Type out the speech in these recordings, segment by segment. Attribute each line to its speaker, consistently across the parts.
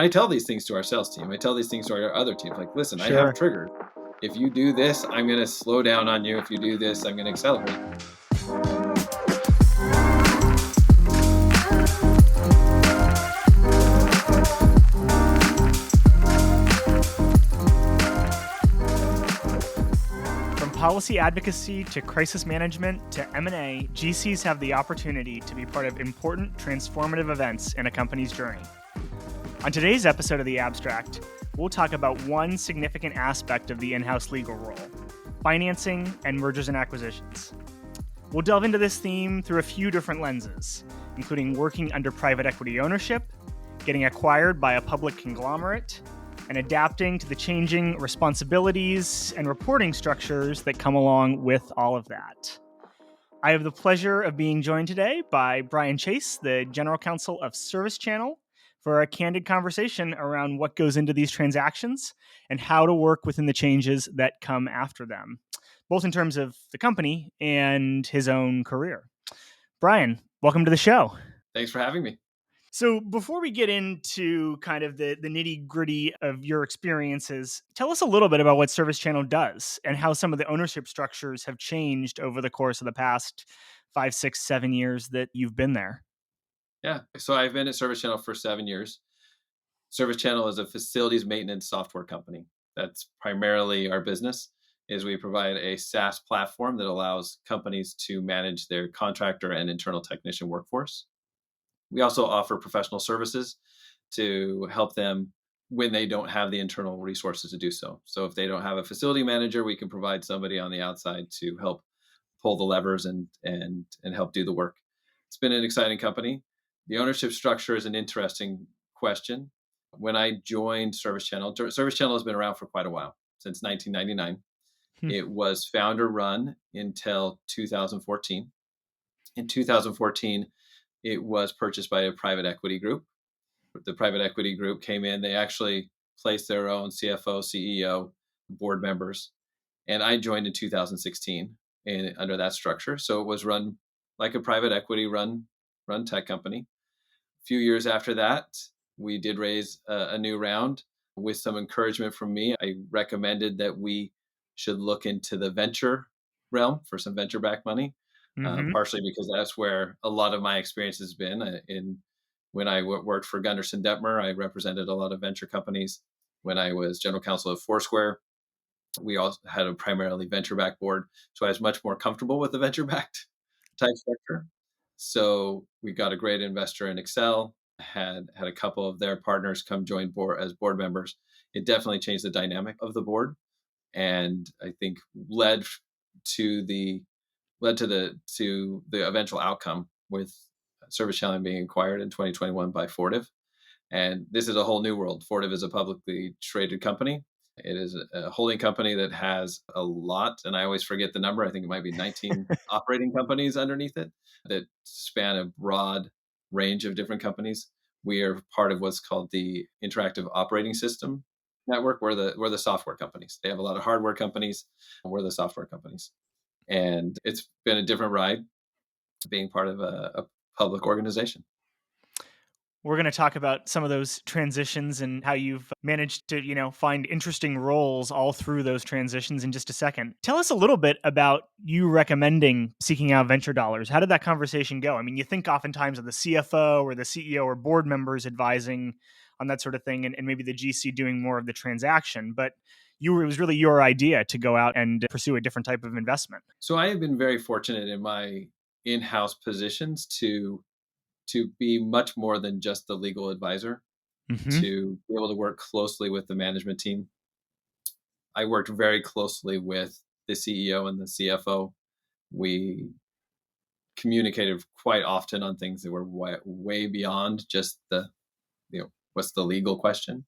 Speaker 1: I tell these things to our sales team. I tell these things to our other teams. Like, listen, I have
Speaker 2: Sure.
Speaker 1: triggers. If you do this, I'm going to slow down on you. If you do this, I'm going to accelerate.
Speaker 2: From policy advocacy to crisis management to M&A, GCs have the opportunity to be part of important transformative events in a company's journey. On today's episode of The Abstract, we'll talk about one significant aspect of the in-house legal role: financing and mergers and acquisitions. We'll delve into this theme through a few different lenses, including working under private equity ownership, getting acquired by a public conglomerate, and adapting to the changing responsibilities and reporting structures that come along with all of that. I have the pleasure of being joined today by Brian Chase, the General Counsel of ServiceChannel, for a candid conversation around what goes into these transactions and how to work within the changes that come after them, both in terms of the company and his own career. Brian, welcome to the show.
Speaker 1: Thanks for having me.
Speaker 2: So before we get into kind of the nitty gritty of your experiences, tell us a little bit about what ServiceChannel does and how some of the ownership structures have changed over the course of the past 5, 6, 7 years that you've been there.
Speaker 1: Yeah. So I've been at ServiceChannel for 7 years. ServiceChannel is a facilities maintenance software company. That's primarily our business. Is we provide a SaaS platform that allows companies to manage their contractor and internal technician workforce. We also offer professional services to help them when they don't have the internal resources to do so. So if they don't have a facility manager, we can provide somebody on the outside to help pull the levers and help do the work. It's been an exciting company. The ownership structure is an interesting question. When I joined ServiceChannel has been around for quite a while, since 1999. It was founder run until 2014. In 2014, it was purchased by a private equity group. The private equity group came in. They actually placed their own CFO, CEO, board members. And I joined in 2016 under that structure. So it was run like a private equity run tech company. A few years after that, we did raise a new round with some encouragement from me. I recommended that we should look into the venture realm for some venture-backed money, partially because that's where a lot of my experience has been. When I worked for Gunderson Detmer, I represented a lot of venture companies. When I was general counsel of Foursquare, we also had a primarily venture-backed board, so I was much more comfortable with the venture-backed type structure. So we got a great investor in Excel, had a couple of their partners come join board as board members. It definitely changed the dynamic of the board, and I think led to the eventual outcome with ServiceChannel being acquired in 2021 by Fortive. And this is a whole new world. Fortive is a publicly traded company. It is a holding company that has a lot, and I always forget the number. I think it might be 19 operating companies underneath it that span a broad range of different companies. We are part of what's called the Interactive Operating System Network. We're the software companies. They have a lot of hardware companies. We're the software companies. And it's been a different ride being part of a public organization.
Speaker 2: We're going to talk about some of those transitions and how you've managed to, find interesting roles all through those transitions in just a second. Tell us a little bit about you recommending seeking out venture dollars. How did that conversation go? I mean, you think oftentimes of the CFO or the CEO or board members advising on that sort of thing, and maybe the GC doing more of the transaction, but it was really your idea to go out and pursue a different type of investment.
Speaker 1: So I have been very fortunate in my in-house positions to be much more than just the legal advisor, to be able to work closely with the management team. I worked very closely with the CEO and the CFO. We communicated quite often on things that were way beyond just what's the legal question.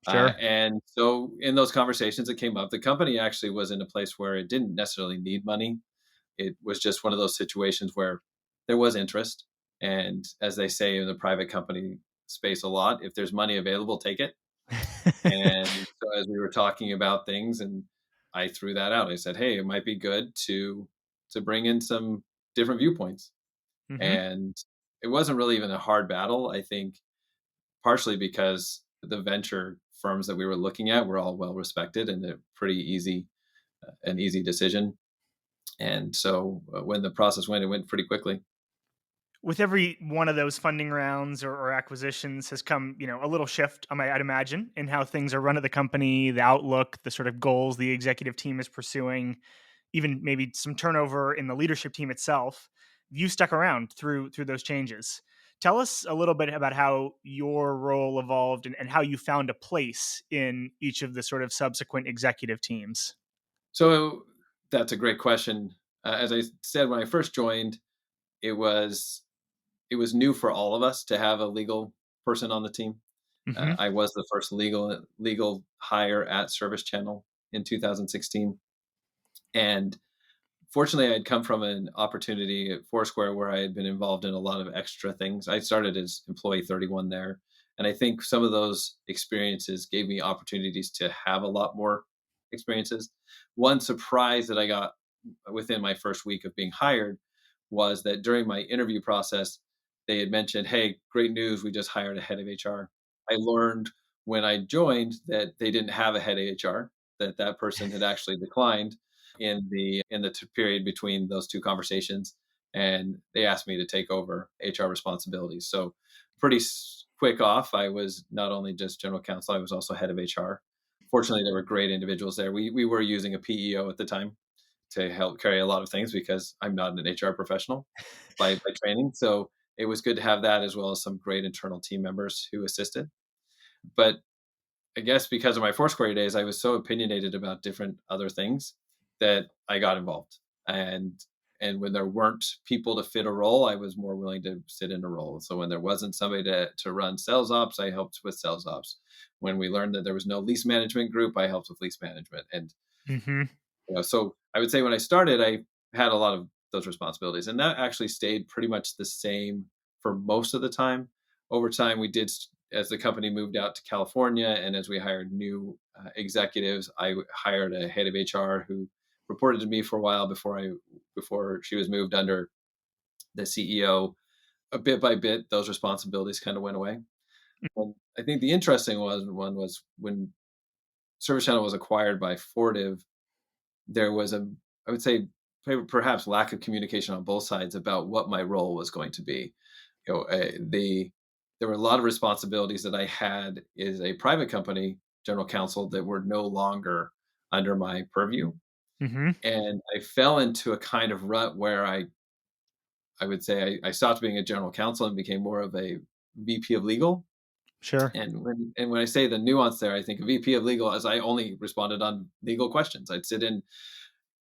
Speaker 2: Sure.
Speaker 1: And so in those conversations that came up, the company actually was in a place where it didn't necessarily need money. It was just one of those situations where there was interest. And as they say in the private company space a lot, if there's money available, take it. And so as we were talking about things, and I threw that out, I said, hey, it might be good to bring in some different viewpoints. And it wasn't really even a hard battle, I think, partially because the venture firms that we were looking at were all well respected and a pretty easy an easy decision. And so when the process went, it went pretty quickly.
Speaker 2: With every one of those funding rounds or acquisitions has come, a little shift, I'd imagine, in how things are run at the company, the outlook, the sort of goals the executive team is pursuing, even maybe some turnover in the leadership team itself. You stuck around through those changes. Tell us a little bit about how your role evolved and how you found a place in each of the sort of subsequent executive teams.
Speaker 1: So that's a great question. As I said when I first joined, it was it was new for all of us to have a legal person on the team.
Speaker 2: Hmm.
Speaker 1: I was the first legal hire at ServiceChannel in 2016, and fortunately, I'd come from an opportunity at Foursquare where I had been involved in a lot of extra things. I started as employee 31 there, and I think some of those experiences gave me opportunities to have a lot more experiences. One surprise that I got within my first week of being hired was that during my interview process, they had mentioned, "Hey, great news! We just hired a head of HR." I learned when I joined that they didn't have a head of HR; that person had actually declined in the period between those two conversations, and they asked me to take over HR responsibilities. So pretty quick off, I was not only just general counsel, I was also head of HR. Fortunately, there were great individuals there. We were using a PEO at the time to help carry a lot of things because I'm not an HR professional by training. So it was good to have that as well as some great internal team members who assisted. But I guess because of my Foursquare days, I was so opinionated about different other things that I got involved. And when there weren't people to fit a role, I was more willing to sit in a role. So when there wasn't somebody to run sales ops, I helped with sales ops. When we learned that there was no lease management group, I helped with lease management. And
Speaker 2: Hmm.
Speaker 1: so I would say when I started, I had a lot of those responsibilities, and that actually stayed pretty much the same for most of the time. Over time, we did as the company moved out to California, and as we hired new executives, I hired a head of HR who reported to me for a while before she was moved under the CEO. A bit by bit, those responsibilities kind of went away. And I think the interesting one was when ServiceChannel was acquired by Fortive. There was I would say, perhaps lack of communication on both sides about what my role was going to be. There were a lot of responsibilities that I had as a private company general counsel that were no longer under my purview,
Speaker 2: Hmm.
Speaker 1: and I fell into a kind of rut where I would say I stopped being a general counsel and became more of a VP of legal.
Speaker 2: Sure.
Speaker 1: And when I say the nuance there, I think a VP of legal as I only responded on legal questions. I'd sit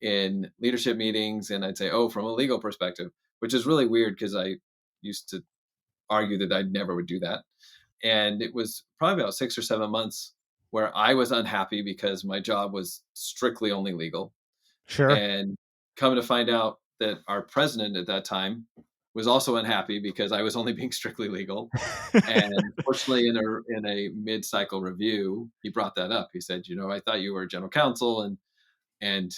Speaker 1: in leadership meetings and I'd say, "Oh, from a legal perspective," which is really weird because I used to argue that I never would do that. And it was probably about 6 or 7 months where I was unhappy because my job was strictly only legal.
Speaker 2: Sure.
Speaker 1: And coming to find out that our president at that time was also unhappy because I was only being strictly legal. And fortunately, in a mid-cycle review, he brought that up. He said, "I thought you were general counsel," and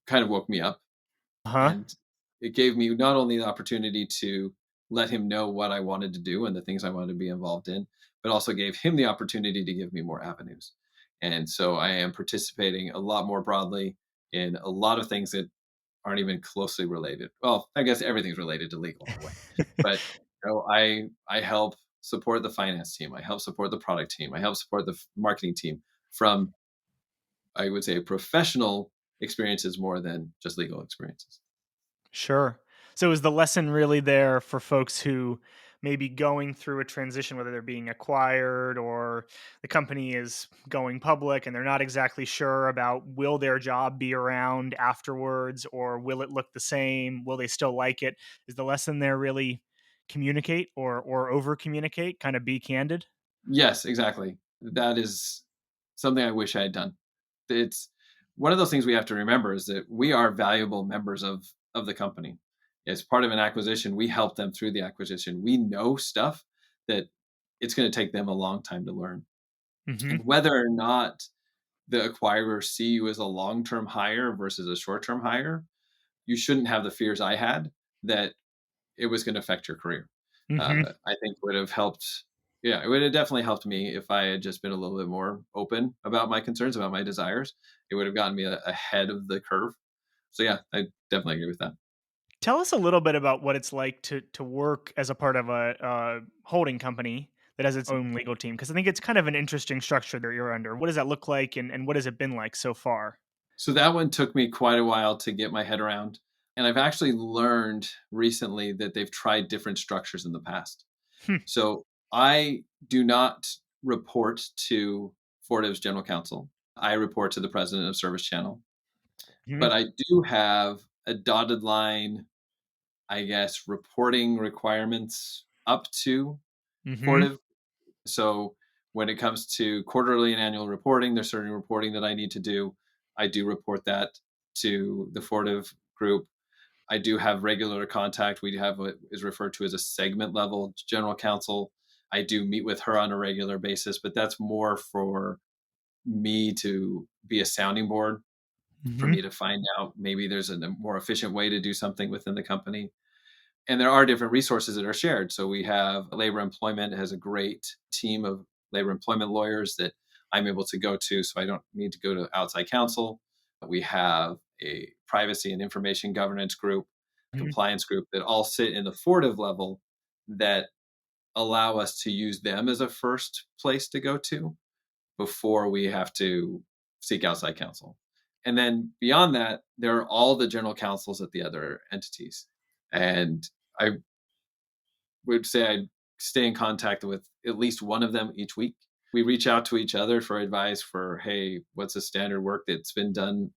Speaker 1: kind of woke me up.
Speaker 2: Huh.
Speaker 1: And it gave me not only the opportunity to let him know what I wanted to do and the things I wanted to be involved in, but also gave him the opportunity to give me more avenues. And so I am participating a lot more broadly in a lot of things that aren't even closely related. Well, I guess everything's related to legal in a way, but I help support the finance team. I help support the product team. I help support the marketing team from, I would say, professional experiences more than just legal experiences.
Speaker 2: Sure. So is the lesson really there for folks who may be going through a transition, whether they're being acquired or the company is going public and they're not exactly sure about will their job be around afterwards or will it look the same? Will they still like it? Is the lesson there really communicate or over communicate, kind of be candid?
Speaker 1: Yes, exactly. That is something I wish I had done. It's one of those things we have to remember is that we are valuable members of the company. As part of an acquisition, we help them through the acquisition. We know stuff that it's going to take them a long time to learn.
Speaker 2: Mhm.
Speaker 1: And whether or not the acquirer see you as a long-term hire versus a short-term hire, you shouldn't have the fears I had that it was going to affect your career.
Speaker 2: Mhm.
Speaker 1: I think would have helped. Yeah, it would have definitely helped me if I had just been a little bit more open about my concerns, about my desires. It would have gotten me ahead of the curve. So yeah, I definitely agree with that.
Speaker 2: Tell us a little bit about what it's like to work as a part of a holding company that has its own legal team, because I think it's kind of an interesting structure that you're under. What does that look like, and what has it been like so far?
Speaker 1: So that one took me quite a while to get my head around. And I've actually learned recently that they've tried different structures in the past.
Speaker 2: Hmm.
Speaker 1: So I do not report to Fortive's general counsel. I report to the president of ServiceChannel.
Speaker 2: Mhm.
Speaker 1: But I do have a dotted line, I guess, reporting requirements up to
Speaker 2: Mhm.
Speaker 1: Fortive. So when it comes to quarterly and annual reporting, there's certain reporting that I need to do. I do report that to the Fortive group. I do have regular contact. We have what is referred to as a segment level general counsel. I do meet with her on a regular basis, but that's more for me to be a sounding board, for
Speaker 2: Mhm.
Speaker 1: me to find out maybe there's a more efficient way to do something within the company. And there are different resources that are shared. So we have labor employment has a great team of labor employment lawyers that I'm able to go to, so I don't need to go to outside counsel. We have a privacy and information governance group,
Speaker 2: Mhm.
Speaker 1: compliance group that all sit in the Fortive level that allow us to use them as a first place to go to before we have to seek outside counsel. And then beyond that, there are all the general counsels at the other entities. And I would say I'd stay in contact with at least one of them each week. We reach out to each other for advice for, hey, what's the standard work that's been done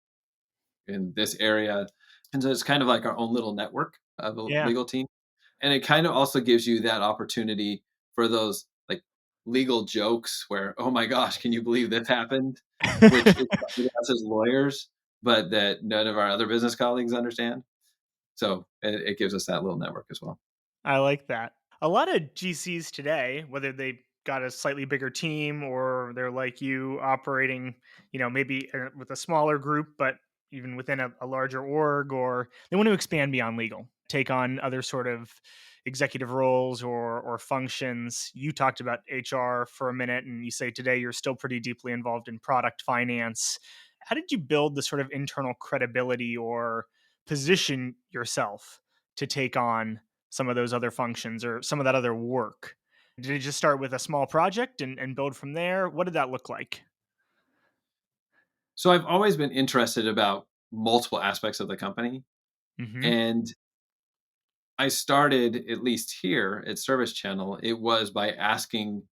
Speaker 1: in this area? And so it's kind of like our own little network of a
Speaker 2: Yeah.
Speaker 1: legal team. And it kind of also gives you that opportunity for those like legal jokes where, oh my gosh, can you believe this happened? Which is funny to us as lawyers, but that none of our other business colleagues understand. So it gives us that little network as well.
Speaker 2: I like that. A lot of GCs today, whether they got a slightly bigger team or they're like you operating, maybe with a smaller group, but even within a larger org, or they want to expand beyond legal, take on other sort of executive roles or functions. You talked about HR for a minute, and you say today you're still pretty deeply involved in product finance. How did you build the sort of internal credibility or position yourself to take on some of those other functions or some of that other work? Did it just start with a small project and build from there? What did that look like?
Speaker 1: So I've always been interested about multiple aspects of the company.
Speaker 2: Mhm.
Speaker 1: And I started, at least here at Service Channel, it was by asking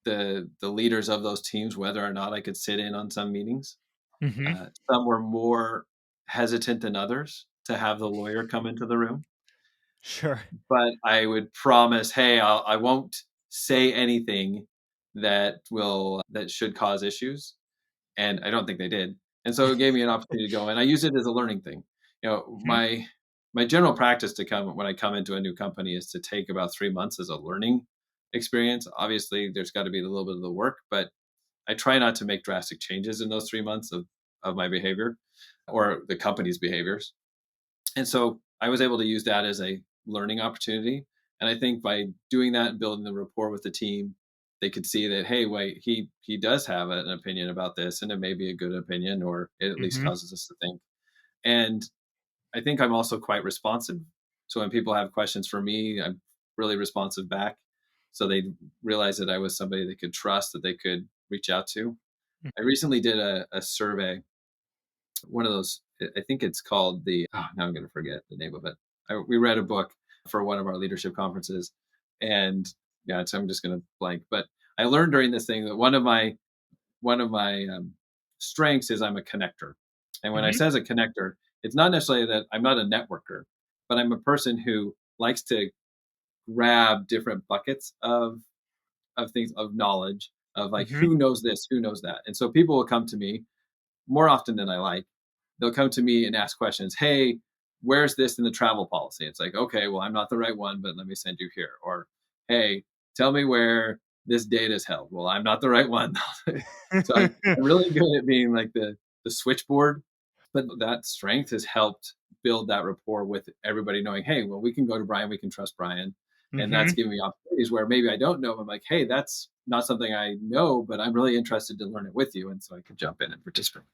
Speaker 1: the leaders of those teams whether or not I could sit in on some meetings.
Speaker 2: Mhm.
Speaker 1: Some were more hesitant than others to have the lawyer come into the room,
Speaker 2: Sure.
Speaker 1: but I would promise, hey, I won't say anything that should cause issues, and I don't think they did. And so it gave me an opportunity to go, and I use it as a learning thing.
Speaker 2: Mhm.
Speaker 1: My general practice to come when I come into a new company is to take about 3 months as a learning experience. Obviously, there's got to be a little bit of the work, but I try not to make drastic changes in those 3 months of my behavior or the company's behaviors. And so I was able to use that as a learning opportunity. And I think by doing that and building the rapport with the team, they could see that, hey, wait, he does have an opinion about this, and it may be a good opinion, or it at least
Speaker 2: Mhm.
Speaker 1: causes us to think. And I think I'm also quite responsive. So when people have questions for me, I'm really responsive back. So they realize that I was somebody they could trust, that they could reach out to. I recently did a survey, one of those, I think it's called now I'm going to forget the name of it. We read a book for one of our leadership conferences, and yeah, so I'm just going to blank. But I learned during this thing that one of my strengths is I'm a connector. And when I
Speaker 2: Mhm.
Speaker 1: say as a connector, it's not necessarily that I'm not a networker, but I'm a person who likes to grab different buckets of things of knowledge of like
Speaker 2: Mhm.
Speaker 1: who knows this, who knows that. And so people will come to me more often than I like. They'll come to me and ask questions. Hey, where's this in the travel policy? It's like, okay, well, I'm not the right one, but let me send you here. Or, hey, tell me where this data is held. Well, I'm not the right one. So I'm really good at being like the switchboard, but that strength has helped build that rapport with everybody knowing, hey, well, we can go to Brian, we can trust Brian. And that's
Speaker 2: Mm-hmm.
Speaker 1: giving me opportunities where maybe I don't know. I'm like, hey, that's not something I know, but I'm really interested to learn it with you. And so I could jump in and participate.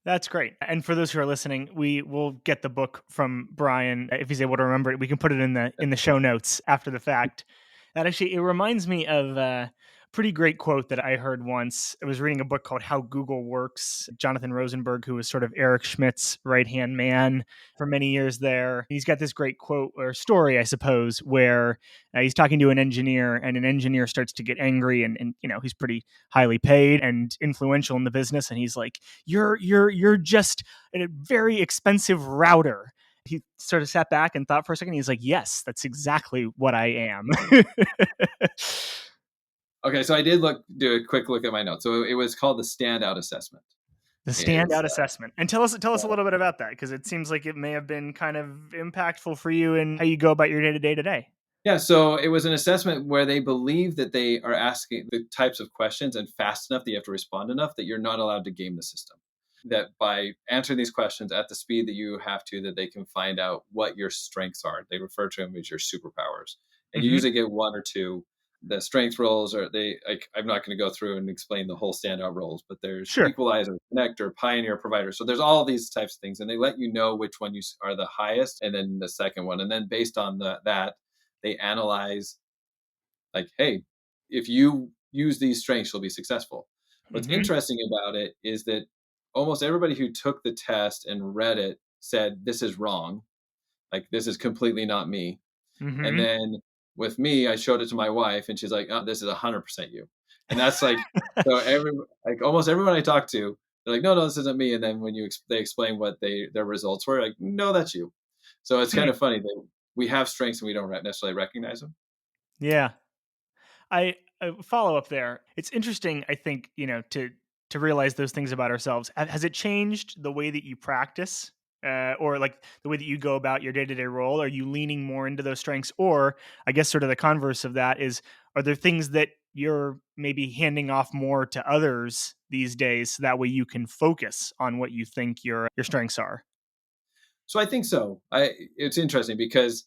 Speaker 2: That's great. And for those who are listening, we will get the book from Brian if he's able to remember it. We can put it in the show notes after the fact. That actually it reminds me of a pretty great quote that I heard once. I was reading a book called How Google Works. Jonathan Rosenberg, who was sort of Eric Schmidt's right hand man for many years there, he's got this great quote or story, I suppose, where he's talking to an engineer, and an engineer starts to get angry, and he's pretty highly paid and influential in the business, and he's like, you're just a very expensive router. He sort of sat back and thought for a second. He's like, yes, that's exactly what I am.
Speaker 1: Okay, so I did do a quick look at my notes. So it was called the standout assessment.
Speaker 2: The
Speaker 1: Is
Speaker 2: standout assessment. And tell us a little bit about that, because it seems like it may have been kind of impactful for you in how you go about your day-to-day today.
Speaker 1: Yeah, so it was an assessment where they believe that they are asking the types of questions and fast enough that you have to respond enough that you're not allowed to game the system. That by answering these questions at the speed that you have to, that they can find out what your strengths are. They refer to them as your superpowers. And you
Speaker 2: Mm-hmm.
Speaker 1: usually get one or two. The strength roles are they like I'm not going to go through and explain the whole standout roles, but there's
Speaker 2: Sure.
Speaker 1: equalizer, connector, pioneer, provider. So there's all these types of things, and they let you know which one you are the highest, and then the second one, and then based on that they analyze like, hey, if you use these strengths, you'll be successful. What's
Speaker 2: Mm-hmm.
Speaker 1: interesting about it is that almost everybody who took the test and read it said, this is wrong. Like, this is completely not me. And
Speaker 2: Mm-hmm.
Speaker 1: then with me, I showed it to my wife and she's like, oh, this is 100% you. And that's like, so like almost everyone I talk to, they're like, no, this isn't me. And then when they explain what their results were, like, no, that's you. So it's kind of funny that we have strengths and we don't necessarily recognize them.
Speaker 2: Yeah. I follow up there. It's interesting, I think, to realize those things about ourselves. Has it changed the way that you practice, or like the way that you go about your day to day role? Are you leaning more into those strengths, or I guess sort of the converse of that is, are there things that you're maybe handing off more to others these days, so that way you can focus on what you think your strengths are?
Speaker 1: So I think so. It's interesting because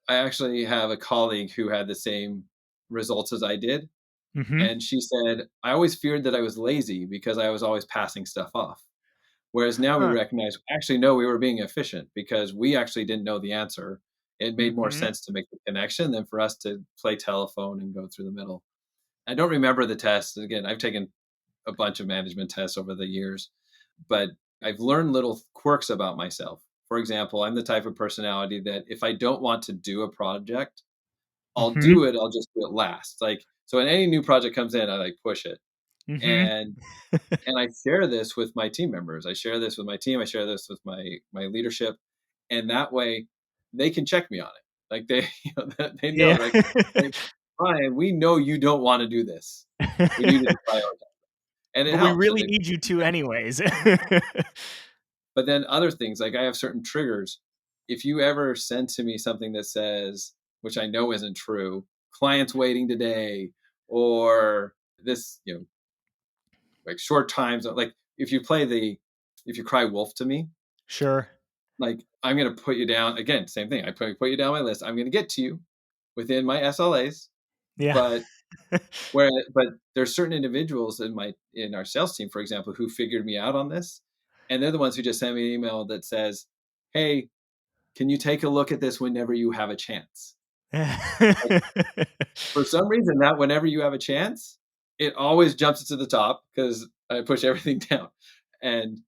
Speaker 1: I actually have a colleague who had the same results as I did.
Speaker 2: Mm-hmm.
Speaker 1: And she said, I always feared that I was lazy because I was always passing stuff off. Whereas now we
Speaker 2: Huh.
Speaker 1: recognize, actually, no, we were being efficient because we actually didn't know the answer. It made more
Speaker 2: Mm-hmm.
Speaker 1: sense to make the connection than for us to play telephone and go through the middle. I don't remember the test. Again, I've taken a bunch of management tests over the years, but I've learned little quirks about myself. For example, I'm the type of personality that if I don't want to do a project, I'll
Speaker 2: Mm-hmm.
Speaker 1: do it. I'll just do it last. Like, so when any new project comes in, I like push it.
Speaker 2: Mm-hmm.
Speaker 1: And I share this with my team members. I share this with my team. I share this with my leadership, and that way they can check me on it. Like they they know
Speaker 2: Yeah.
Speaker 1: like, hey, Brian, we know you don't want to do this. We need you to prioritize, and it
Speaker 2: But we
Speaker 1: helps. And
Speaker 2: really
Speaker 1: it,
Speaker 2: need you to anyways.
Speaker 1: but then other things like I have certain triggers. If you ever send to me something that says, which I know isn't true, clients waiting today, or this, like short times, like if you cry wolf to me,
Speaker 2: Sure.
Speaker 1: like I'm gonna put you down again. Same thing. I put you down my list. I'm gonna get to you within my SLAs,
Speaker 2: Yeah.
Speaker 1: but but there's certain individuals in our sales team, for example, who figured me out on this, and they're the ones who just send me an email that says, "Hey, can you take a look at this whenever you have a chance?" Like, for some reason, that whenever you have a chance, it always jumps to the top because I push everything down, and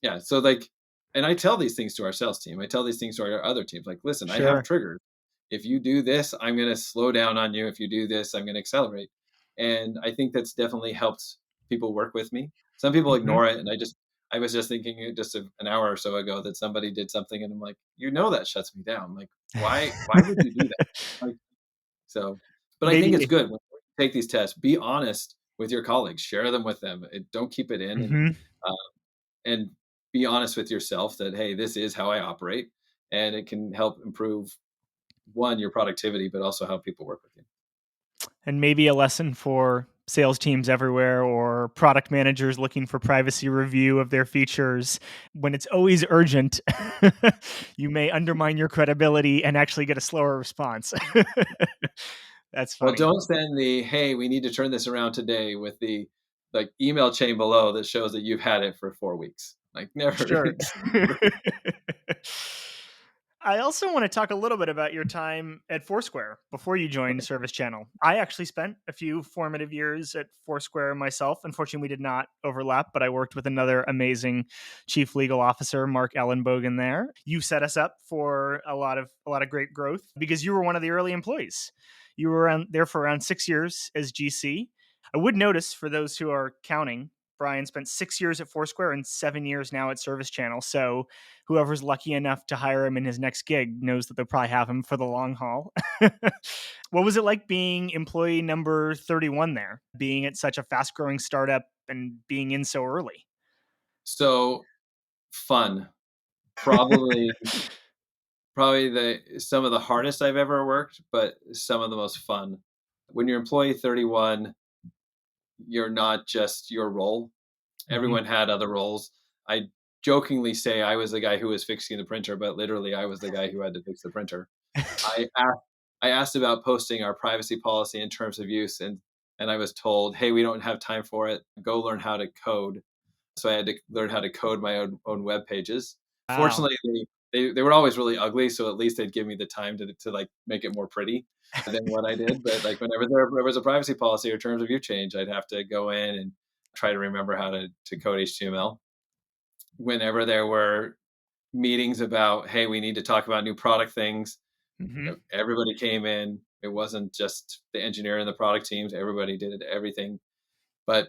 Speaker 1: yeah, so like, and I tell these things to our sales team. I tell these things to our other teams. Like, listen, I have
Speaker 2: Sure.
Speaker 1: triggers. If you do this, I'm going to slow down on you. If you do this, I'm going to accelerate. And I think that's definitely helped people work with me. Some people
Speaker 2: Mhm.
Speaker 1: ignore it, and I was just thinking just an hour or so ago that somebody did something, and I'm like, that shuts me down. Like, why would you do that? Like, so, but I think it's
Speaker 2: Maybe.
Speaker 1: good when you take these tests. Be honest with your colleagues. Share them with them. Don't keep it in,
Speaker 2: Mhm.
Speaker 1: uh, and be honest with yourself that, hey, this is how I operate, and it can help improve one, your productivity, but also how people work with you.
Speaker 2: And maybe a lesson for sales teams everywhere or product managers looking for privacy review of their features. When it's always urgent, you may undermine your credibility and actually get a slower response. That's
Speaker 1: Well,
Speaker 2: funny.
Speaker 1: don't send the, hey, we need to turn this around today with the like email chain below that shows that you've had it for 4 weeks. Like never.
Speaker 2: Sure. I also want to talk a little bit about your time at Foursquare before you joined
Speaker 1: Okay.
Speaker 2: ServiceChannel. I actually spent a few formative years at Foursquare myself. Unfortunately, we did not overlap, but I worked with another amazing chief legal officer, Mark Ellenbogen there. You set us up for a lot of great growth because you were one of the early employees. You were there for around 6 years as GC. I would notice for those who are counting, Brian spent 6 years at Foursquare and 7 years now at ServiceChannel. So whoever's lucky enough to hire him in his next gig knows that they'll probably have him for the long haul. What was it like being employee number 31 there, being at such a fast growing startup and being in so early?
Speaker 1: So fun. Probably probably the some of the hardest I've ever worked, but some of the most fun. When you're employee 31, you're not just your role.
Speaker 2: Mm-hmm.
Speaker 1: Everyone had other roles. I jokingly say I was the guy who was fixing the printer, but literally I was the guy who had to fix the printer. I asked, I asked about posting our privacy policy in terms of use, and I was told, "Hey, we don't have time for it. Go learn how to code." So I had to learn how to code my own web pages.
Speaker 2: Wow.
Speaker 1: Fortunately, they were always really ugly, so at least they'd give me the time to like make it more pretty than what I did. But like whenever there was a privacy policy or terms of use change, I'd have to go in and try to remember how to code HTML. Whenever there were meetings about, hey, we need to talk about new product things,
Speaker 2: Mm-hmm.
Speaker 1: everybody came in. It wasn't just the engineer and the product teams. Everybody did everything, but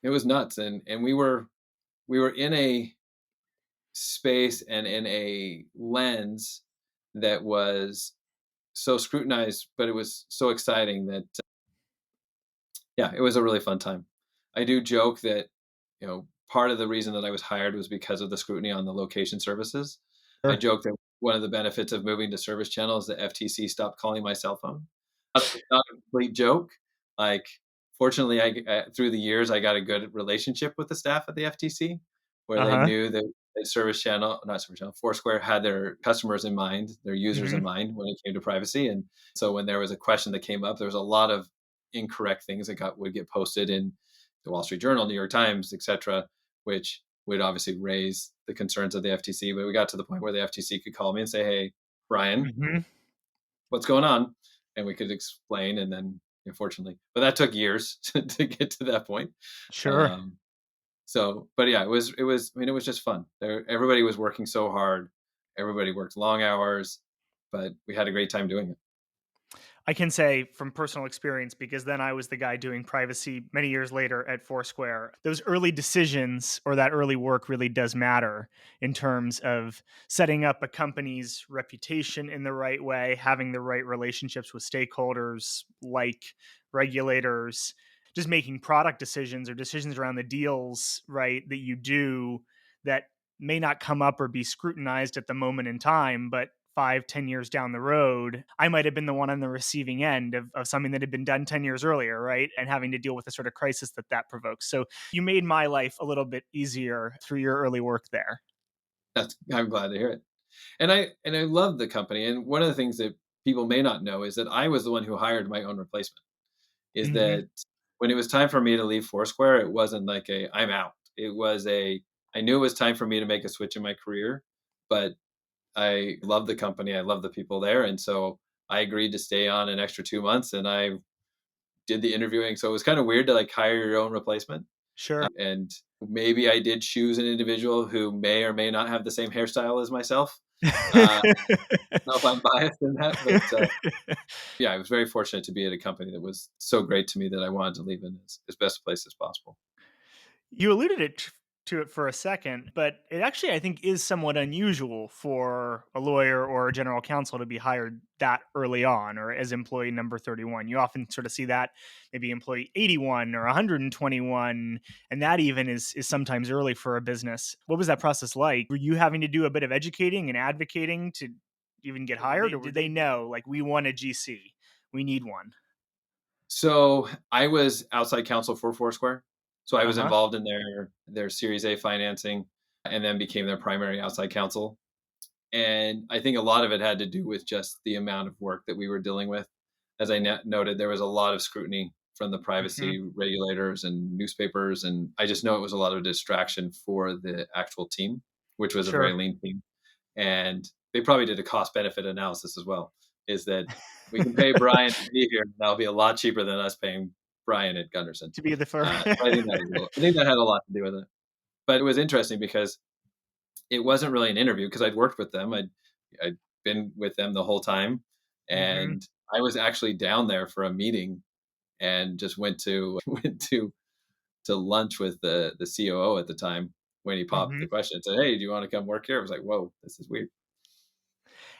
Speaker 1: it was nuts. And we were in a space and in a lens that was so scrutinized, but it was so exciting that yeah, it was a really fun time. I do joke that part of the reason that I was hired was because of the scrutiny on the location services. I
Speaker 2: Sure.
Speaker 1: joke that one of the benefits of moving to ServiceChannel is the FTC stopped calling my cell phone. It's not a complete joke. Like, fortunately, through the years, I got a good relationship with the staff at the FTC, where
Speaker 2: Uh
Speaker 1: they
Speaker 2: huh.
Speaker 1: knew that ServiceChannel, not ServiceChannel, Foursquare had their customers in mind, their users
Speaker 2: Mm-hmm.
Speaker 1: in mind when it came to privacy. And so when there was a question that came up, there was a lot of incorrect things that would get posted in the Wall Street Journal, New York Times, etc., which would obviously raise the concerns of the FTC. But we got to the point where the FTC could call me and say, "Hey, Brian,
Speaker 2: Mm-hmm.
Speaker 1: what's going on?" And we could explain. And then, unfortunately, but that took years to get to that point.
Speaker 2: Sure.
Speaker 1: Um, but yeah, it was. I mean, it was just fun. Everybody was working so hard. Everybody worked long hours, but we had a great time doing it.
Speaker 2: I can say from personal experience, because then I was the guy doing privacy many years later at Foursquare. Those early decisions or that early work really does matter in terms of setting up a company's reputation in the right way, having the right relationships with stakeholders like regulators, just making product decisions or decisions around the deals, right, that you do that may not come up or be scrutinized at the moment in time, but 5, 10 years down the road, I might have been the one on the receiving end of something that had been done 10 years earlier, right? And having to deal with the sort of crisis that provokes. So you made my life a little bit easier through your early work there.
Speaker 1: I'm glad to hear it. And I love the company. And one of the things that people may not know is that I was the one who hired my own replacement. Is
Speaker 2: Mm-hmm.
Speaker 1: that when it was time for me to leave Foursquare, it wasn't like a I'm out. It was a I knew it was time for me to make a switch in my career, but I love the company. I love the people there, and so I agreed to stay on an extra 2 months, and I did the interviewing. So it was kind of weird to like hire your own replacement.
Speaker 2: Sure.
Speaker 1: And maybe I did choose an individual who may or may not have the same hairstyle as myself. I don't know if I'm biased in that, but yeah, I was very fortunate to be at a company that was so great to me that I wanted to leave in as best a place as possible.
Speaker 2: You alluded to it for a second, but it actually, I think, is somewhat unusual for a lawyer or a general counsel to be hired that early on or as employee number 31. You often sort of see that maybe employee 81 or 121, and that even is sometimes early for a business. What was that process like? Were you having to do a bit of educating and advocating to even get hired, or did they know, like, we want a GC, we need one?
Speaker 1: So I was outside counsel for Foursquare. So I was
Speaker 2: Uh-huh.
Speaker 1: involved in their Series A financing and then became their primary outside counsel. And I think a lot of it had to do with just the amount of work that we were dealing with. As I noted, there was a lot of scrutiny from the
Speaker 2: Mhm.
Speaker 1: privacy regulators and newspapers. And I just know it was a lot of distraction for the actual team, which was a very
Speaker 2: Sure.
Speaker 1: lean team. And they probably did a cost benefit analysis as well, is that we can pay Brian to be here. And that'll be a lot cheaper than us paying Brian at Gunderson.
Speaker 2: To be the first.
Speaker 1: So I think that had a lot to do with it. But it was interesting because it wasn't really an interview because I'd worked with them. I'd been with them the whole time,
Speaker 2: Mhm.
Speaker 1: and I was actually down there for a meeting and just went to went to lunch with the COO at the time when he popped the
Speaker 2: Mhm.
Speaker 1: question and said, "Hey, do you want to come work here?" I was like, "Whoa, this is weird."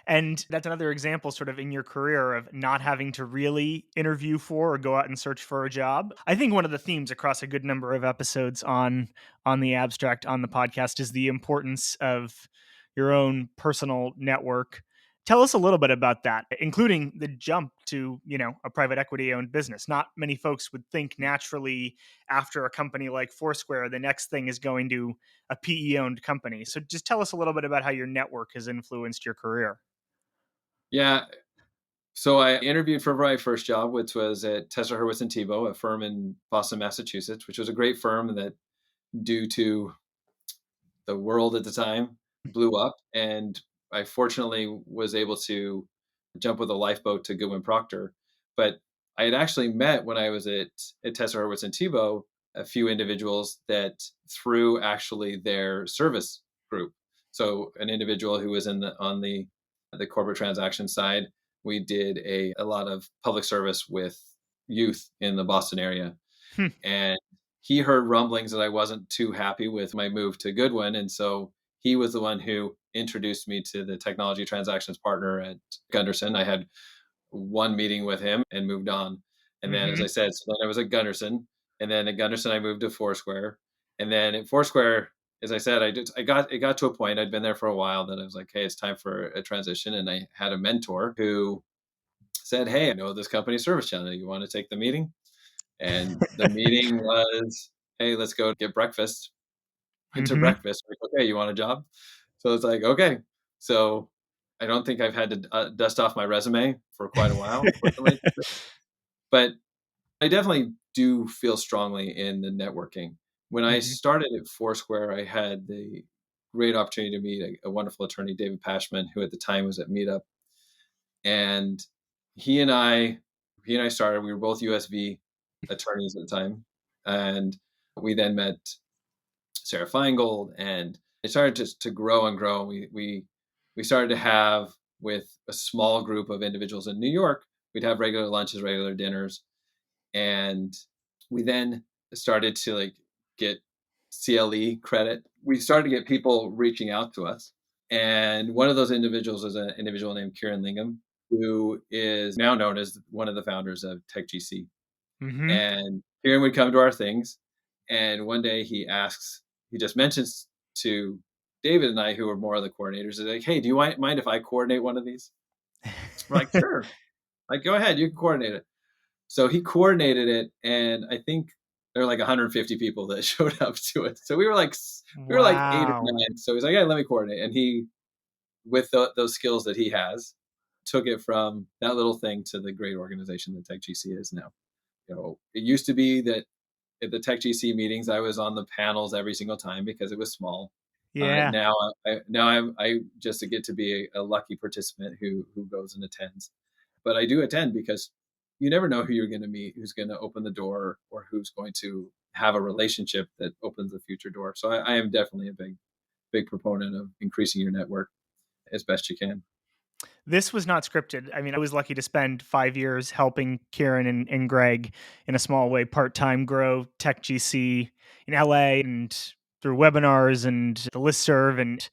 Speaker 2: And that's another example sort of in your career of not having to really interview for or go out and search for a job. I think one of the themes across a good number of episodes on the abstract on the podcast is the importance of your own personal network. Tell us a little bit about that, including the jump to, a private equity owned business. Not many folks would think naturally after a company like Foursquare, the next thing is going to a PE owned company. So just tell us a little bit about how your network has influenced your career.
Speaker 1: Yeah. So I interviewed for my first job, which was at Tesla Hurwitz and Tebow, a firm in Boston, Massachusetts, which was a great firm that, due to the world at the time, blew up. And I fortunately was able to jump with a lifeboat to Goodwin Procter. But I had actually met when I was at Tesla Hurwitz and Tebow a few individuals that through actually their service group. So an individual who was on the corporate transaction side, we did a lot of public service with youth in the Boston area, and he heard rumblings that I wasn't too happy with my move to Goodwin. And so he was the one who introduced me to the technology transactions partner at Gunderson. I had one meeting with him and moved on. And then, as I
Speaker 2: Mhm.
Speaker 1: said, so then I was at Gunderson. And then at Gunderson, I moved to Foursquare. And then at Foursquare, as I said, it got to a point, I'd been there for a while, that I was like, hey, it's time for a transition. And I had a mentor who said, hey, I know this company, ServiceChannel. You want to take the meeting? And the meeting was, hey, let's go get breakfast. Went to
Speaker 2: Mhm.
Speaker 1: breakfast. Like, okay, you want a job? So it's like, okay. So I don't think I've had to dust off my resume for quite a while, fortunately. But I definitely do feel strongly in the networking. When I
Speaker 2: Mhm.
Speaker 1: started at Foursquare, I had the great opportunity to meet a wonderful attorney, David Pashman, who at the time was at Meetup. And he and I, he and I started. We were both USV attorneys at the time, and we then met Sarah Feingold, and it started to grow and grow. We started to have, with a small group of individuals in New York, we'd have regular lunches, regular dinners, and we then started to like get CLE credit. We started to get people reaching out to us, and one of those individuals was an individual named Kieran Lingham, who is now known as one of the founders of TechGC.
Speaker 2: Mhm.
Speaker 1: And Kieran would come to our things, and one day he just mentions to David and I, who are more of the coordinators, is like, "Hey, do you mind if I coordinate one of these?" We're like, "Sure, like go ahead, you can coordinate it." So he coordinated it, and I think there were like 150 people that showed up to it. So we were like eight or
Speaker 2: Wow.
Speaker 1: nine. So he's like, "Yeah, let me coordinate," and he, with those skills that he has, took it from that little thing to the great organization that TechGC is now. It used to be that at the TechGC meetings, I was on the panels every single time because it was small.
Speaker 2: Yeah.
Speaker 1: Now I just get to be a lucky participant who goes and attends. But I do attend because you never know who you're going to meet, who's going to open the door, or who's going to have a relationship that opens the future door. So I am definitely a big proponent of increasing your network as best you can.
Speaker 2: This was not scripted. I mean, I was lucky to spend 5 years helping Kieran and Greg in a small way part time grow Tech GC in LA and through webinars and the listserv. And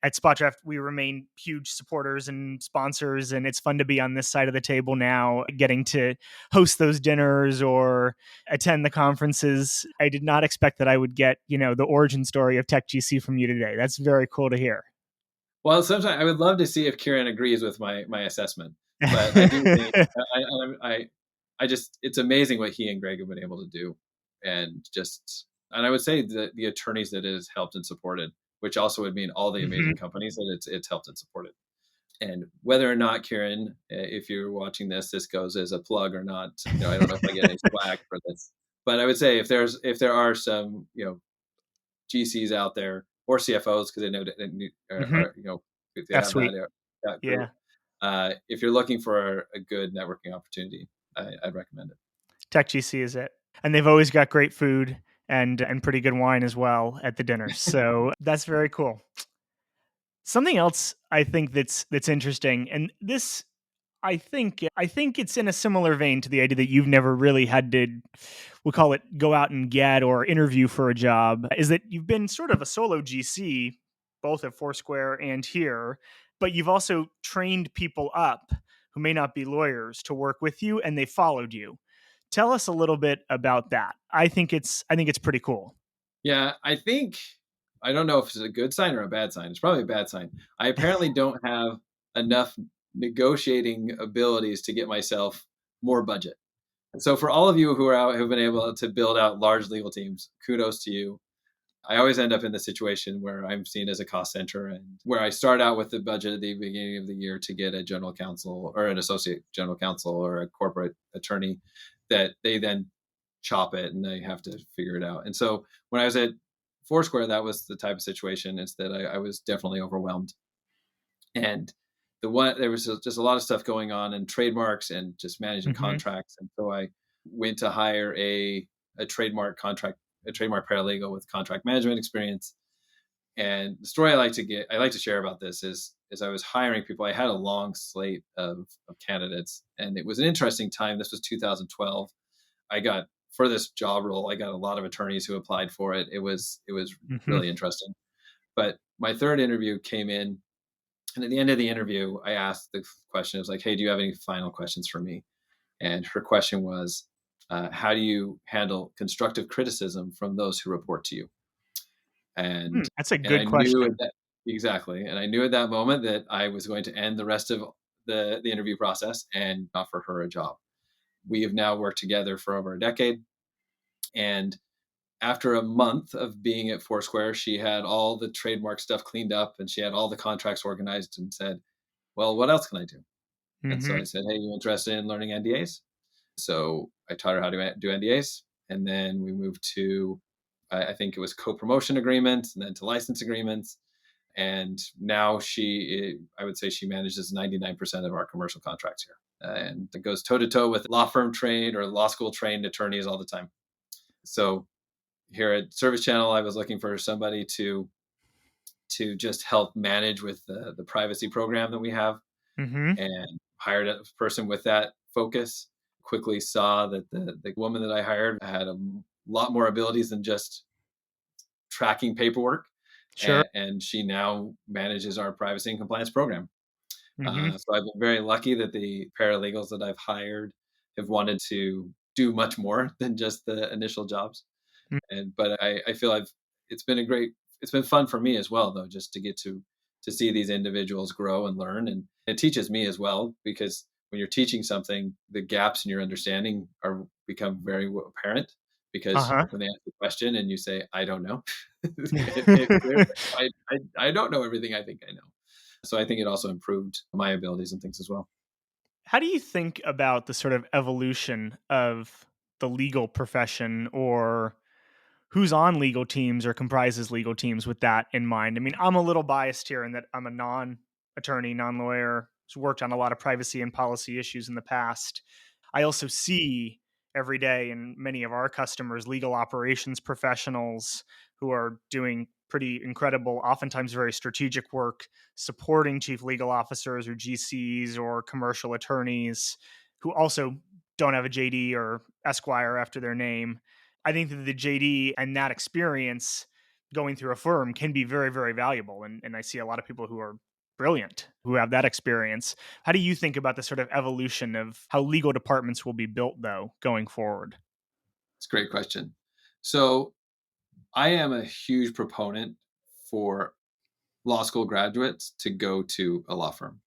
Speaker 2: at SpotDraft, we remain huge supporters and sponsors. And it's fun to be on this side of the table now, getting to host those dinners or attend the conferences. I did not expect that I would get, the origin story of Tech GC from you today. That's very cool to hear.
Speaker 1: Well, sometimes I would love to see if Kieran agrees with my assessment, but I do think I it's amazing what he and Greg have been able to do. And I would say that the attorneys that it has helped and supported, which also would mean all the
Speaker 2: Hmm.
Speaker 1: amazing companies that it's helped and supported. And whether or not, Kieran, if you're watching this goes as a plug or not. I don't know if I get any swag for this, but I would say if there are some, GCs out there or CFOs, because I know that
Speaker 2: Hmm.
Speaker 1: if they
Speaker 2: That's
Speaker 1: have
Speaker 2: sweet.
Speaker 1: that group,
Speaker 2: Yeah.
Speaker 1: if you're looking for a good networking opportunity, I'd recommend it.
Speaker 2: Tech GC is it. And they've always got great food and pretty good wine as well at the dinners. So that's very cool. Something else I think that's interesting, and this I think it's in a similar vein to the idea that you've never really had to, we'll call it, go out and get or interview for a job, is that you've been sort of a solo GC both at Foursquare and here, but you've also trained people up who may not be lawyers to work with you, and they followed you. Tell us a little bit about that. I think it's pretty cool.
Speaker 1: Yeah, I don't know if it's a good sign or a bad sign. It's probably a bad sign. I apparently don't have enough negotiating abilities to get myself more budget. So for all of you who are out who've been able to build out large legal teams, kudos to you. I always end up in the situation where I'm seen as a cost center, and where I start out with the budget at the beginning of the year to get a general counsel or an associate general counsel or a corporate attorney, that they then chop it and they have to figure it out. And so when I was at Foursquare, that was the type of situation. Is that I was definitely overwhelmed, and there was just a lot of stuff going on in trademarks and just managing
Speaker 2: Hmm.
Speaker 1: contracts. And so I went to hire a trademark paralegal with contract management experience. And the story I like to share about this is I was hiring people. I had a long slate of candidates, and it was an interesting time. This was 2012. I got For this job role, I got a lot of attorneys who applied for it. It was
Speaker 2: Hmm.
Speaker 1: really interesting. But my third interview came in, and at the end of the interview, I asked the question. It was like, "Hey, do you have any final questions for me?" And her question was, "How do you handle constructive criticism from those who report to you?" And
Speaker 2: That's a
Speaker 1: and
Speaker 2: good
Speaker 1: I knew at
Speaker 2: question.
Speaker 1: that exactly, and I knew at that moment that I was going to end the rest of the interview process and offer her a job. We have now worked together for over a decade, and after a month of being at Foursquare, she had all the trademark stuff cleaned up and she had all the contracts organized and said, "Well, what else can I do?" And so I
Speaker 2: Hmm.
Speaker 1: said, "Hey, you interested in learning NDAs?" So I taught her how to do NDAs, and then we moved to, I think it was co-promotion agreements, and then to license agreements. And now I would say she manages 99% of our commercial contracts here, and it goes toe to toe with law firm trained or law school trained attorneys all the time. So here at ServiceChannel, I was looking for somebody to just help manage with the privacy program that we have,
Speaker 2: Hmm.
Speaker 1: and hired a person with that focus. Quickly saw that the woman that I hired had a lot more abilities than just tracking paperwork,
Speaker 2: Sure.
Speaker 1: and she now manages our privacy and compliance program.
Speaker 2: Hmm.
Speaker 1: So I've been very lucky that the paralegals that I've hired have wanted to do much more than just the initial jobs. But I feel it's been it's been fun for me as well, though, just to get to see these individuals grow and learn. And it teaches me as well, because when you're teaching something, the gaps in your understanding are become very apparent, because
Speaker 2: Uh
Speaker 1: when they ask a question and you say, "I don't know,"
Speaker 2: huh.
Speaker 1: I don't know everything I think I know. So I think it also improved my abilities and things as well.
Speaker 2: How do you think about the sort of evolution of the legal profession, or who's on legal teams or comprises legal teams with that in mind? I mean, I'm a little biased here in that I'm a non attorney, non lawyer, who's worked on a lot of privacy and policy issues in the past. I also see every day in many of our customers legal operations professionals who are doing pretty incredible, oftentimes very strategic work, supporting chief legal officers or GCs or commercial attorneys who also don't have a JD or Esquire after their name. I think that the JD and that experience going through a firm can be very, very valuable. And I see a lot of people who are brilliant who have that experience. How do you think about the sort of evolution of how legal departments will be built, though, going forward?
Speaker 1: It's a great question. So I am a huge proponent for law school graduates to go to a law firm.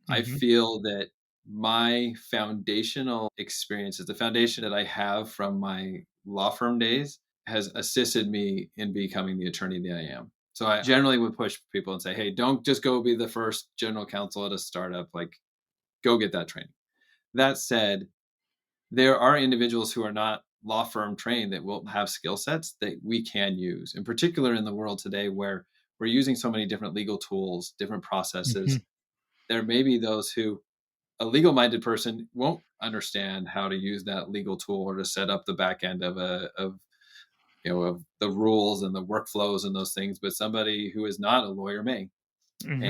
Speaker 1: I
Speaker 2: Hmm.
Speaker 1: feel that my foundational experiences, the foundation that I have from my law firm days, has assisted me in becoming the attorney that I am. So I generally would push people and say, hey, don't just go be the first general counsel at a startup. Like, go get that training. That said, there are individuals who are not law firm trained that will have skill sets that we can use, in particular in the world today where we're using so many different legal tools, different processes.
Speaker 2: Hmm.
Speaker 1: There may be those who a legal minded person won't understand how to use that legal tool or to set up the back end of the rules and the workflows and those things, but somebody who is not a lawyer may.
Speaker 2: Hmm.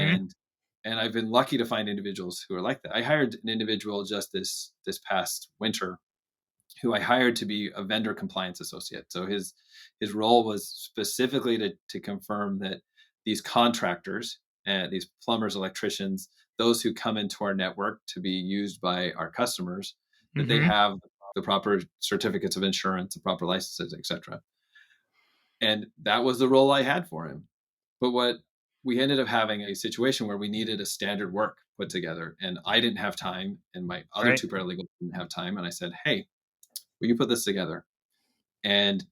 Speaker 1: And I've been lucky to find individuals who are like that. I hired an individual just this past winter who I hired to be a vendor compliance associate. So his role was specifically to confirm that these contractors and these plumbers, electricians, those who come into our network to be used by our customers, that they
Speaker 2: Hmm.
Speaker 1: have the proper certificates of insurance, the proper licenses, etc. And that was the role I had for him. But what we ended up having a situation where we needed a standard work put together, and I didn't have time, and my other
Speaker 2: Right.
Speaker 1: two paralegals didn't have time. And I said, "Hey, will you put this together?" And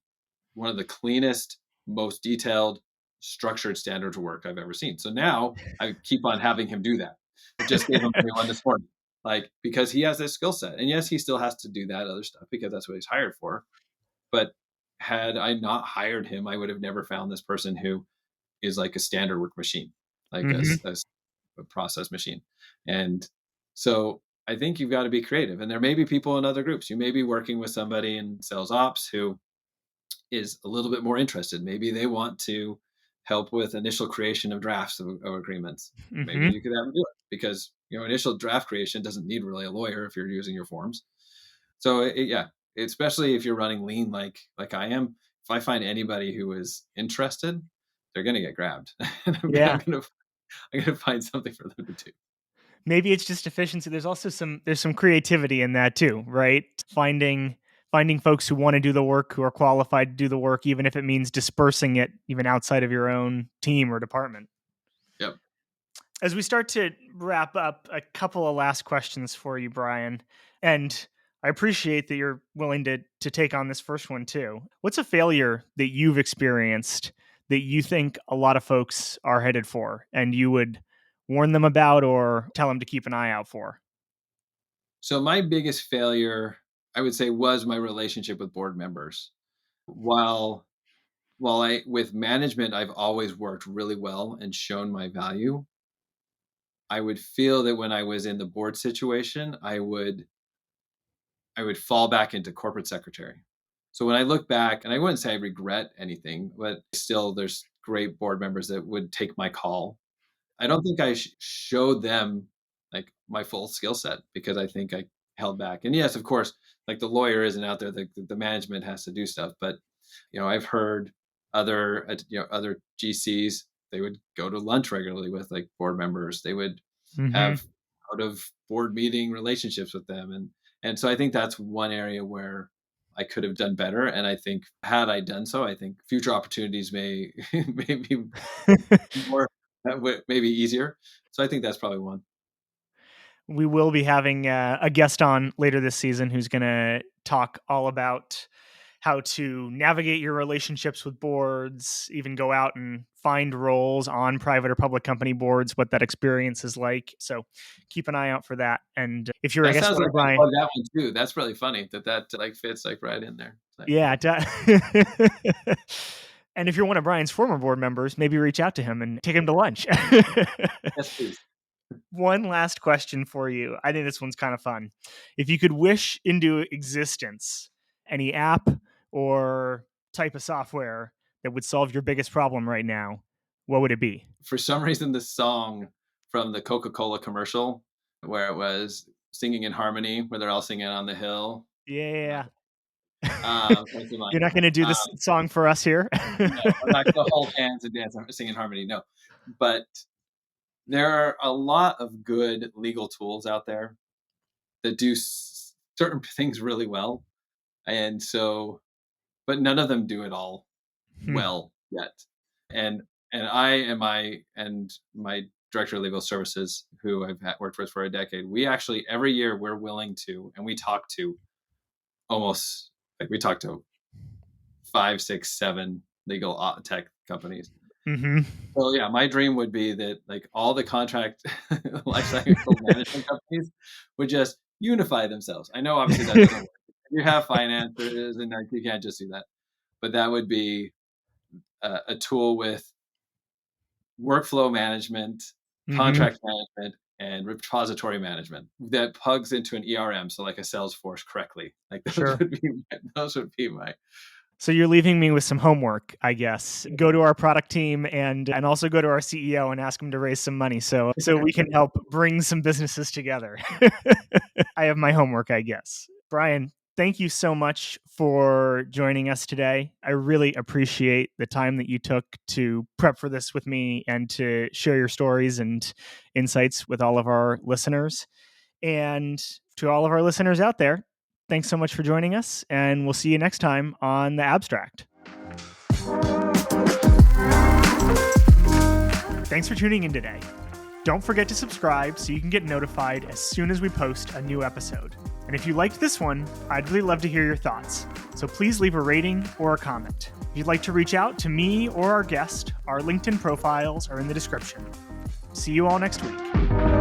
Speaker 1: one of the cleanest, most detailed, structured standards of work I've ever seen. So now I keep on having him do that. I just gave him one this morning, like because he has this skill set, and yes, he still has to do that other stuff because that's what he's hired for. But had I not hired him, I would have never found this person who is like a standard work machine, like
Speaker 2: Hmm.
Speaker 1: a process machine. And so I think you've got to be creative. And there may be people in other groups. You may be working with somebody in sales ops who is a little bit more interested. Maybe they want to help with initial creation of drafts of agreements. Maybe
Speaker 2: Hmm.
Speaker 1: you could have them do it because initial draft creation doesn't need really a lawyer if you're using your forms. So yeah, especially if you're running lean like I am. If I find anybody who is interested, they're going to get grabbed, and
Speaker 2: Yeah.
Speaker 1: I'm gonna find something for them to do.
Speaker 2: Maybe it's just efficiency. There's some creativity in that too, right? Finding folks who want to do the work, who are qualified to do the work, even if it means dispersing it even outside of your own team or department.
Speaker 1: Yep.
Speaker 2: As we start to wrap up, a couple of last questions for you, Brian. And I appreciate that you're willing to take on this first one too. What's a failure that you've experienced that you think a lot of folks are headed for and you would warn them about or tell them to keep an eye out for?
Speaker 1: So my biggest failure, I would say, was my relationship with board members. While I with management, I've always worked really well and shown my value. I would feel that when I was in the board situation, I would fall back into corporate secretary. So when I look back, and I wouldn't say I regret anything, but still, there's great board members that would take my call. I don't think I showed them like my full skill set because I think I held back. And yes, of course, like the lawyer isn't out there, the management has to do stuff. But I've heard other GCs, they would go to lunch regularly with like board members. They would
Speaker 2: Mm-hmm.
Speaker 1: have out of board meeting relationships with them, and so I think that's one area where I could have done better. And I think had I done so, I think future opportunities may may be more maybe easier. So I think that's probably one.
Speaker 2: We will be having a guest on later this season who's going to talk all about how to navigate your relationships with boards, even go out and find roles on private or public company boards, what that experience is like. So keep an eye out for that. And if you're a
Speaker 1: That
Speaker 2: guest
Speaker 1: sounds
Speaker 2: star,
Speaker 1: like I
Speaker 2: Brian,
Speaker 1: plug that one too. That's really funny that like fits like right in there. It's like,
Speaker 2: yeah. And if you're one of Brian's former board members, maybe reach out to him and take him to lunch.
Speaker 1: yes, please.
Speaker 2: One last question for you. I think this one's kind of fun. If you could wish into existence any app or type of software that would solve your biggest problem right now, what would it be?
Speaker 1: For some reason, the song from the Coca-Cola commercial where it was singing in harmony, where they're all singing on the hill.
Speaker 2: Yeah.
Speaker 1: Comes to mind.
Speaker 2: You're not going to do this song for us here?
Speaker 1: No, I'm not going to hold hands and dance and sing in harmony. No, but there are a lot of good legal tools out there that do certain things really well, and so, but none of them do it all
Speaker 2: Hmm.
Speaker 1: well yet. And I and my director of legal services, who I've worked with for a decade, we actually every year we're willing to, and we talk to almost we talk to 5, 6, 7 legal tech companies.
Speaker 2: Mm-hmm.
Speaker 1: So yeah, my dream would be that like all the contract lifecycle management companies would just unify themselves. I know obviously that doesn't work. You have finances and like, you can't just do that, but that would be a tool with workflow management, contract management, and repository management that plugs into an ERM, so like a Salesforce correctly. Like
Speaker 2: Sure.
Speaker 1: those would be my.
Speaker 2: So you're leaving me with some homework, I guess. Go to our product team and also go to our CEO and ask him to raise some money so we can help bring some businesses together. I have my homework, I guess. Brian, thank you so much for joining us today. I really appreciate the time that you took to prep for this with me and to share your stories and insights with all of our listeners. And to all of our listeners out there, thanks so much for joining us, and we'll see you next time on The Abstract. Thanks for tuning in today. Don't forget to subscribe so you can get notified as soon as we post a new episode. And if you liked this one, I'd really love to hear your thoughts. So please leave a rating or a comment. If you'd like to reach out to me or our guest, our LinkedIn profiles are in the description. See you all next week.